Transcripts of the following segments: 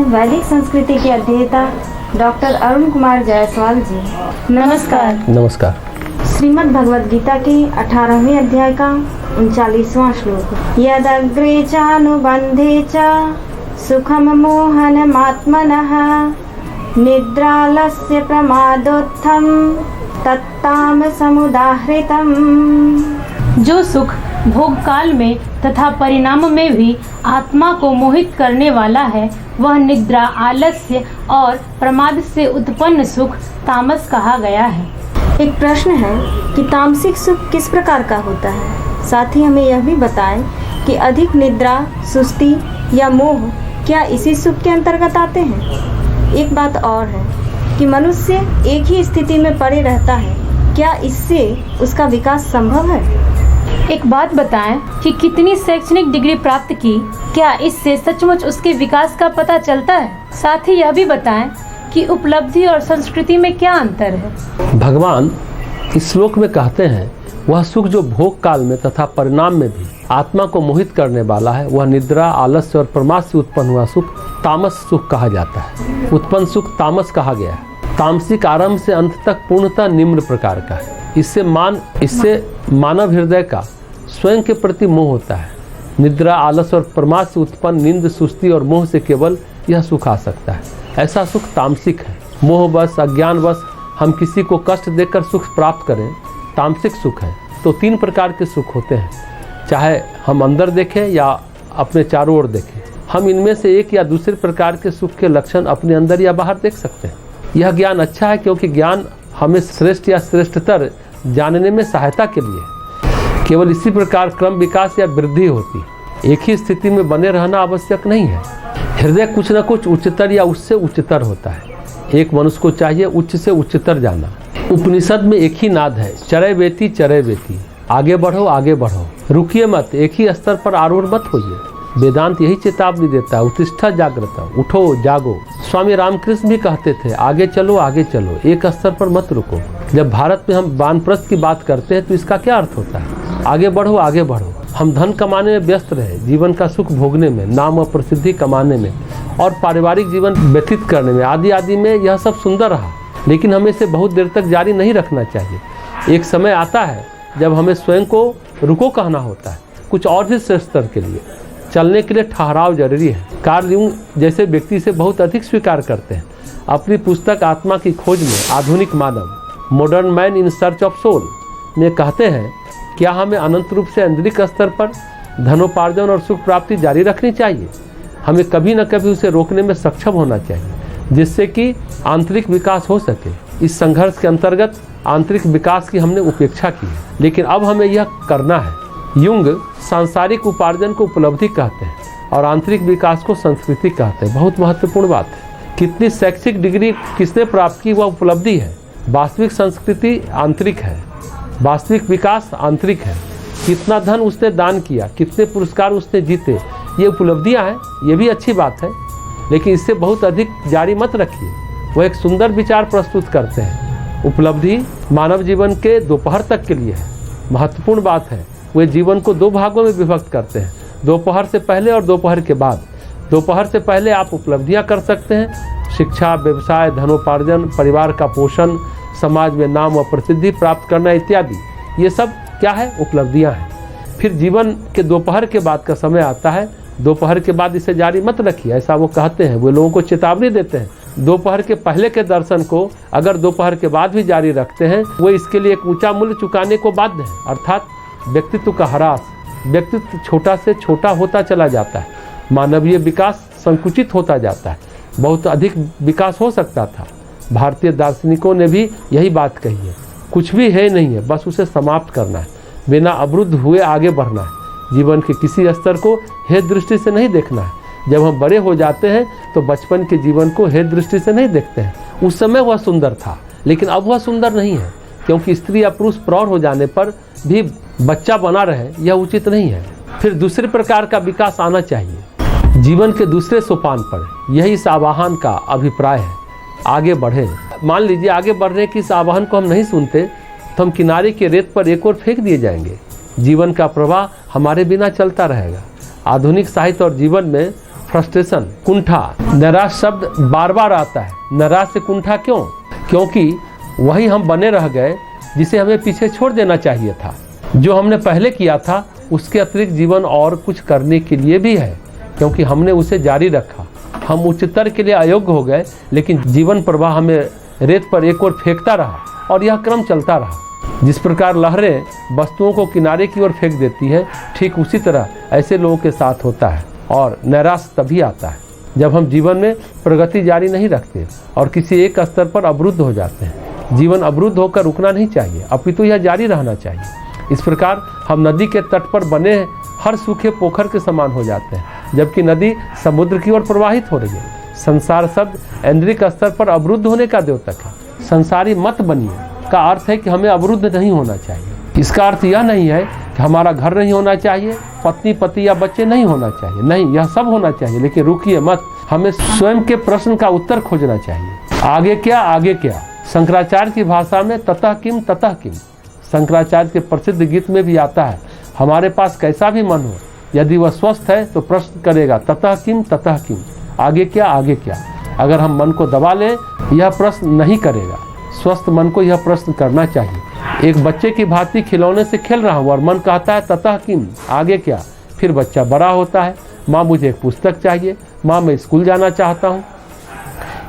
वैदिक संस्कृति के अध्येता डॉक्टर अरुण कुमार जायसवाल जी, नमस्कार। नमस्कार। श्रीमद् भगवद गीता के 18वें अध्याय का 39वां श्लोक। यदग्रे चानुबंधे च सुखम मोहनमात्मनः निद्रालस्य प्रमादोत्थम तत्तामसमुदाहृतम्। जो सुख भोग काल में तथा परिणाम में भी आत्मा को मोहित करने वाला है, वह निद्रा, आलस्य और प्रमाद से उत्पन्न सुख तामस कहा गया है। एक प्रश्न है कि तामसिक सुख किस प्रकार का होता है? साथ ही हमें यह भी बताएं कि अधिक निद्रा, सुस्ती या मोह क्या इसी सुख के अंतर्गत आते हैं? एक बात और है कि मनुष्य एक ही स्थिति में पड़े रहता है, क्या इससे उसका विकास संभव है? एक बात बताएं कि कितनी शैक्षणिक डिग्री प्राप्त की, क्या इससे सचमुच उसके विकास का पता चलता है? साथ ही यह भी बताएं कि उपलब्धि और संस्कृति में क्या अंतर है? भगवान इस श्लोक में कहते हैं, वह सुख जो भोग काल में तथा परिणाम में भी आत्मा को मोहित करने वाला है, वह निद्रा, आलस्य और प्रमाद से उत्पन्न हुआ सुख तामस सुख कहा जाता है। उत्पन्न सुख तामस कहा गया है। तामसिक आरंभ से अंत तक पूर्णतः निम्न प्रकार का है। इससे मानव हृदय का स्वयं के प्रति मोह होता है। निद्रा, आलस और प्रमाद से उत्पन्न नींद, सुस्ती और मोह से केवल यह सुख आ सकता है। ऐसा सुख तामसिक है। मोहवश, अज्ञानवश हम किसी को कष्ट देकर सुख प्राप्त करें, तामसिक सुख है। तो 3 प्रकार के सुख होते हैं, चाहे हम अंदर देखें या अपने चारों ओर देखें। हम इनमें से एक या दूसरे प्रकार के सुख के लक्षण अपने अंदर या बाहर देख सकते हैं। यह ज्ञान अच्छा है, क्योंकि ज्ञान हमें श्रेष्ठ या श्रेष्ठतर जानने में सहायता के लिए है। केवल इसी प्रकार क्रम विकास या वृद्धि होती है। एक ही स्थिति में बने रहना आवश्यक नहीं है। हृदय कुछ न कुछ उच्चतर या उससे उच्चतर होता है। एक मनुष्य को चाहिए उच्च से उच्चतर जाना। उपनिषद में एक ही नाद है, चरय वेति चरय वेति, आगे बढ़ो आगे बढ़ो, रुकिए मत, एक ही स्तर पर आरूढ़ मत होइए। वेदांत यही चेतावनी देता है, उत्तिष्ठा जागृता, उठो जागो। स्वामी रामकृष्ण भी कहते थे, आगे चलो आगे चलो, एक स्तर पर मत रुको। जब भारत में हम वानप्रस्थ की बात करते हैं तो इसका क्या अर्थ होता है? आगे बढ़ो आगे बढ़ो। हम धन कमाने में व्यस्त रहे, जीवन का सुख भोगने में, नाम और प्रसिद्धि कमाने में और पारिवारिक जीवन व्यतीत करने में, आदि आदि में यह सब सुंदर रहा, लेकिन हमें इसे बहुत देर तक जारी नहीं रखना चाहिए। एक समय आता है जब हमें स्वयं को रुको कहना होता है। कुछ और भी श्रेष्ठ स्तर के लिए चलने के लिए ठहराव जरूरी है। कार्ल यूंग जैसे व्यक्ति से बहुत अधिक स्वीकार करते हैं। अपनी पुस्तक आत्मा की खोज में आधुनिक मानव, modern man in search of soul में कहते हैं, क्या हमें अनंत रूप से आंतरिक स्तर पर धनोपार्जन और सुख प्राप्ति जारी रखनी चाहिए? हमें कभी न कभी उसे रोकने में सक्षम होना चाहिए, जिससे कि आंतरिक विकास हो सके। इस संघर्ष के अंतर्गत आंतरिक विकास की हमने उपेक्षा की है, लेकिन अब हमें यह करना है। युंग सांसारिक उपार्जन को उपलब्धि कहते हैं और आंतरिक विकास को संस्कृति कहते हैं। बहुत महत्वपूर्ण बात है। कितनी शैक्षिक डिग्री किसने प्राप्त की, वह उपलब्धि है। वास्तविक संस्कृति आंतरिक है, वास्तविक विकास आंतरिक है। कितना धन उसने दान किया, कितने पुरस्कार उसने जीते, ये उपलब्धियां हैं। ये भी अच्छी बात है, लेकिन इससे बहुत अधिक जारी मत रखिए। वह एक सुंदर विचार प्रस्तुत करते हैं। उपलब्धि मानव जीवन के दोपहर तक के लिए है। महत्वपूर्ण बात है, वे जीवन को 2 भागों में विभक्त करते हैं, दोपहर से पहले और दोपहर के बाद। दोपहर से पहले आप उपलब्धियां कर सकते हैं, शिक्षा, व्यवसाय, धनोपार्जन, परिवार का पोषण, समाज में नाम और प्रसिद्धि प्राप्त करना इत्यादि। ये सब क्या है? उपलब्धियां हैं। फिर जीवन के दोपहर के बाद का समय आता है। दोपहर के बाद इसे जारी मत रखिए, ऐसा वो कहते हैं। वे लोगों को चेतावनी देते हैं, दोपहर के पहले के दर्शन को अगर दोपहर के बाद भी जारी रखते हैं, वो इसके लिए एक ऊंचा मूल्य चुकाने को बाध्य है, अर्थात व्यक्तित्व का ह्रास। व्यक्तित्व छोटा से छोटा होता चला जाता है, मानवीय विकास संकुचित होता जाता है। बहुत अधिक विकास हो सकता था। भारतीय दार्शनिकों ने भी यही बात कही है, कुछ भी है नहीं है, बस उसे समाप्त करना है, बिना अवरुद्ध हुए आगे बढ़ना है। जीवन के किसी स्तर को हेतु दृष्टि से नहीं देखना है। जब हम बड़े हो जाते हैं तो बचपन के जीवन को हेतु दृष्टि से नहीं देखते हैं। उस समय वह सुंदर था, लेकिन अब वह सुंदर नहीं है, क्योंकि स्त्री या पुरुष प्रौढ़ हो जाने पर भी बच्चा बना रहे, यह उचित नहीं है। फिर दूसरे प्रकार का विकास आना चाहिए जीवन के दूसरे सोपान पर। यही इस आवाहन का अभिप्राय है, आगे बढ़े। मान लीजिए आगे बढ़ने की इस आह्वान को हम नहीं सुनते तो हम किनारे के रेत पर एक और फेंक दिए जाएंगे। जीवन का प्रवाह हमारे बिना चलता रहेगा। आधुनिक साहित्य और जीवन में फ्रस्ट्रेशन, कुंठा। नैराश्य शब्द बार बार आता है। नैराश्य से कुंठा क्यों? क्योंकि वही हम बने रह गए जिसे हमें पीछे छोड़ देना चाहिए था। जो हमने पहले किया था उसके अतिरिक्त जीवन और कुछ करने के लिए भी है, क्योंकि हमने उसे जारी रखा। हम उच्चतर के लिए अयोग्य हो गए, लेकिन जीवन प्रवाह हमें रेत पर एक और फेंकता रहा और यह क्रम चलता रहा। जिस प्रकार लहरें वस्तुओं को किनारे की ओर फेंक देती है, ठीक उसी तरह ऐसे लोगों के साथ होता है। और नैराश्य तभी आता है जब हम जीवन में प्रगति जारी नहीं रखते और किसी एक स्तर पर अवरुद्ध हो जाते हैं। जीवन अवरुद्ध होकर रुकना नहीं चाहिए, अपितु यह जारी रहना चाहिए। इस प्रकार हम नदी के तट पर बने हर सूखे पोखर के समान हो जाते हैं, जबकि नदी समुद्र की ओर प्रवाहित हो रही है। संसार शब्द ऐन्द्रिक स्तर पर अवरुद्ध होने का द्योतक है। संसारी मत बनिए का अर्थ है कि हमें अवरुद्ध नहीं होना चाहिए। इसका अर्थ यह नहीं है कि हमारा घर नहीं होना चाहिए, पत्नी पति या बच्चे नहीं होना चाहिए। नहीं, यह सब होना चाहिए, लेकिन रुकिए मत। हमें स्वयं के प्रश्न का उत्तर खोजना चाहिए। आगे क्या, आगे क्या? शंकराचार्य की भाषा में ततः किम, ततः किम। शंकराचार्य के प्रसिद्ध गीत में भी आता है, हमारे पास कैसा भी मन हो, यदि वह स्वस्थ है तो प्रश्न करेगा ततः किम, ततः किम। आगे क्या, आगे क्या? अगर हम मन को दबा लें, यह प्रश्न नहीं करेगा। स्वस्थ मन को यह प्रश्न करना चाहिए। एक बच्चे की भांति खिलौने से खेल रहा हूँ और मन कहता है ततः किम, आगे क्या? फिर बच्चा बड़ा होता है, माँ मुझे एक पुस्तक चाहिए, माँ मैं स्कूल जाना चाहता हूँ।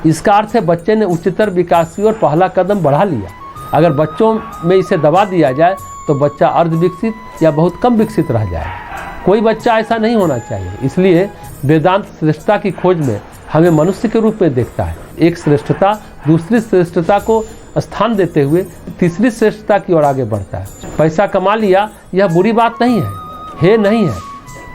इसका अर्थ है बच्चे ने उच्चतर विकास की ओर पहला कदम बढ़ा लिया। अगर बच्चों में इसे दबा दिया जाए तो बच्चा अर्ध विकसित या बहुत कम विकसित रह जाएगा। कोई बच्चा ऐसा नहीं होना चाहिए। इसलिए वेदांत श्रेष्ठता की खोज में हमें मनुष्य के रूप में देखता है। एक श्रेष्ठता दूसरी श्रेष्ठता को स्थान देते हुए तीसरी श्रेष्ठता की ओर आगे बढ़ता है। पैसा कमा लिया यह बुरी बात नहीं है, नहीं है,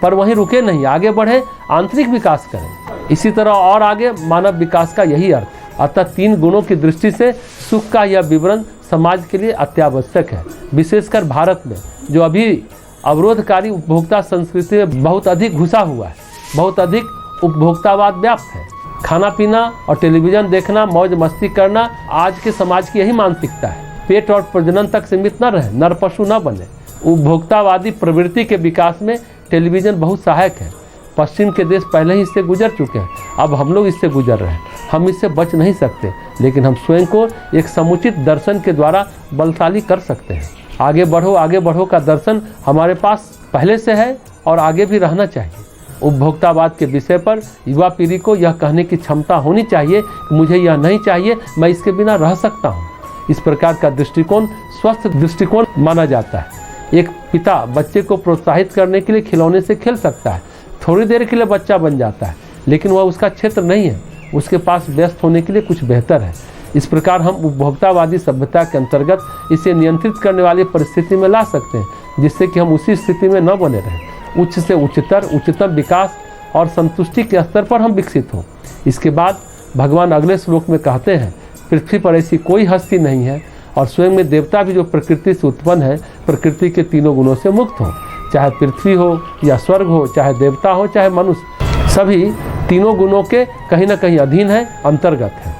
पर वहीं रुके नहीं, आगे बढ़े, आंतरिक विकास करें। इसी तरह और आगे मानव विकास का यही अर्थ। अतः 3 गुणों की दृष्टि से सुख का यह विवरण समाज के लिए अत्यावश्यक है, विशेषकर भारत में जो अभी अवरोधकारी उपभोक्ता संस्कृति में बहुत अधिक घुसा हुआ है। बहुत अधिक उपभोक्तावाद व्याप्त है। खाना पीना और टेलीविजन देखना, मौज मस्ती करना आज के समाज की यही मानसिकता है। पेट और प्रजनन तक सीमित न रहे, नर पशु न बने। उपभोक्तावादी प्रवृत्ति के विकास में टेलीविजन बहुत सहायक है। पश्चिम के देश पहले ही इससे गुजर चुके हैं, अब हम लोग इससे गुजर रहे हैं। हम इससे बच नहीं सकते, लेकिन हम स्वयं को एक समुचित दर्शन के द्वारा बलशाली कर सकते हैं। आगे बढ़ो का दर्शन हमारे पास पहले से है और आगे भी रहना चाहिए। उपभोक्तावाद के विषय पर युवा पीढ़ी को यह कहने की क्षमता होनी चाहिए कि मुझे यह नहीं चाहिए, मैं इसके बिना रह सकता हूँ। इस प्रकार का दृष्टिकोण स्वस्थ दृष्टिकोण माना जाता है। एक पिता बच्चे को प्रोत्साहित करने के लिए खिलौने से खेल सकता है। थोड़ी देर के लिए बच्चा बन जाता है, लेकिन वह उसका क्षेत्र नहीं है। उसके पास व्यस्त होने के लिए कुछ बेहतर है। इस प्रकार हम उपभोक्तावादी सभ्यता के अंतर्गत इसे नियंत्रित करने वाली परिस्थिति में ला सकते हैं, जिससे कि हम उसी स्थिति में न बने रहें। उच्च से उच्चतम विकास और संतुष्टि के स्तर पर हम विकसित हों। इसके बाद भगवान अगले श्लोक में कहते हैं, पृथ्वी पर ऐसी कोई हस्ती नहीं है और स्वयं में देवता भी जो प्रकृति से उत्पन्न है, प्रकृति के 3 गुणों से मुक्त हो। चाहे पृथ्वी हो या स्वर्ग हो, चाहे देवता हो, चाहे मनुष्य, सभी 3 गुणों के कहीं न कहीं अधीन है, अंतर्गत है।